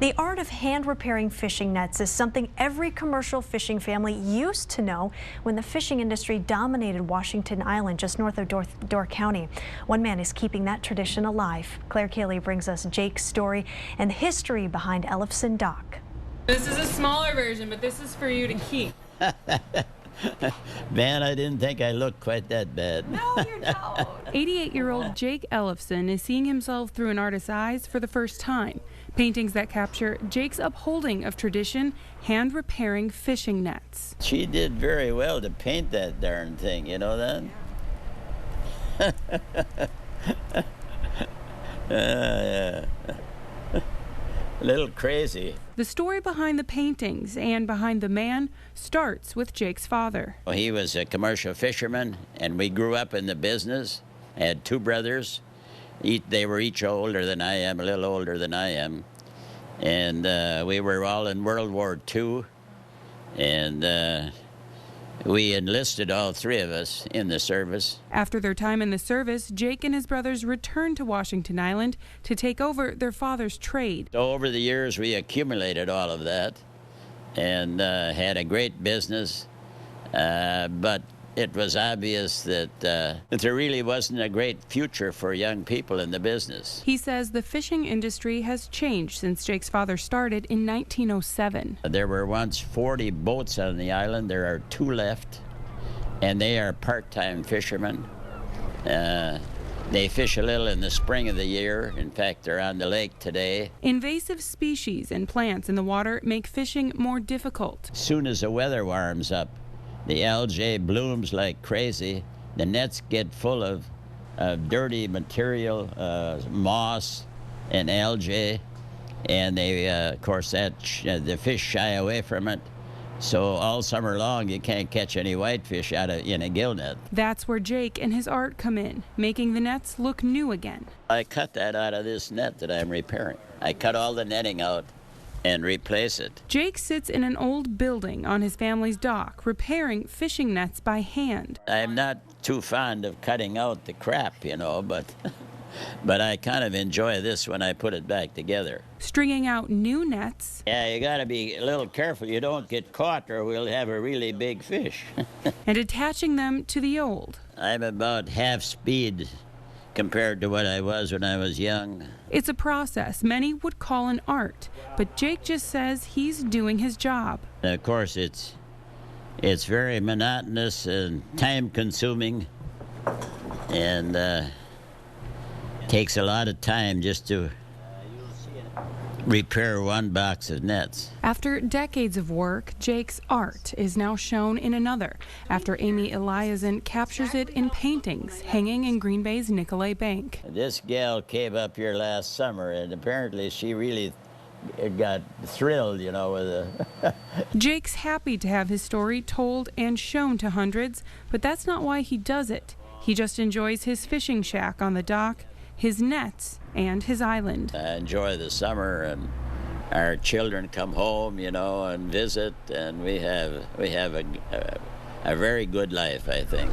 The art of hand repairing fishing nets is something every commercial fishing family used to know when the fishing industry dominated Washington Island just north of Door County. One man is keeping that tradition alive. Clare Kaley brings us Jake's story and the history behind Ellefson Dock. This is a smaller version, but this is for you to keep. Man, I didn't think I looked quite that bad. No, you don't. 88-year-old Jake Ellefson is seeing himself through an artist's eyes for the first time. Paintings that capture Jake's upholding of tradition, hand repairing fishing nets. She did very well to paint that darn thing, you know that? Yeah. A little crazy. The story behind the paintings and behind the man starts with Jake's father. Well, he was a commercial fisherman, and we grew up in the business. I had two brothers. They were each older than I am, a little older than I am. And we were all in World War II. And we enlisted, all three of us, in the service. After their time in the service, Jake and his brothers returned to Washington Island to take over their father's trade. So over the years, we accumulated all of that and had a great business. But it was obvious that there really wasn't a great future for young people in the business. He says the fishing industry has changed since Jake's father started in 1907. There were once 40 boats on the island. There are 2 left, and they are part-time fishermen. They fish a little in the spring of the year. In fact, they're on the lake today. Invasive species and plants in the water make fishing more difficult. As soon as the weather warms up, the algae blooms like crazy. The nets get full of dirty material, moss and algae, and they, of course, the fish shy away from it. So all summer long, you can't catch any whitefish in a gill net. That's where Jake and his art come in, making the nets look new again. I cut that out of this net that I'm repairing. I cut all the netting out and replace it. Jake sits in an old building on his family's dock, repairing fishing nets by hand. I'm not too fond of cutting out the crap, you know, but I kind of enjoy this when I put it back together. Stringing out new nets. Yeah, you gotta be a little careful you don't get caught or we'll have a really big fish. And attaching them to the old. I'm about half speed compared to what I was when I was young. It's a process many would call an art, but Jake just says he's doing his job. Of course, it's very monotonous and time-consuming, and takes a lot of time just to repair one box of nets. After decades of work, Jake's art is now shown in another, after Amy Eliason captures it in paintings hanging in Green Bay's Nicolay Bank. This gal came up here last summer, and apparently she really got thrilled, you know, with it. Jake's happy to have his story told and shown to hundreds, but that's not why he does it. He just enjoys his fishing shack on the dock, his nets, and his island. I enjoy the summer, and our children come home, you know, and visit, and we have a very good life, I think.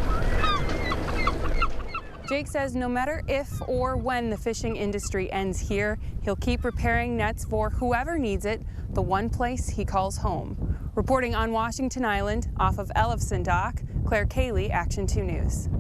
Jake says no matter if or when the fishing industry ends here, he'll keep repairing nets for whoever needs it, the one place he calls home. Reporting on Washington Island, off of Ellefson Dock, Clare Kaley, Action 2 News.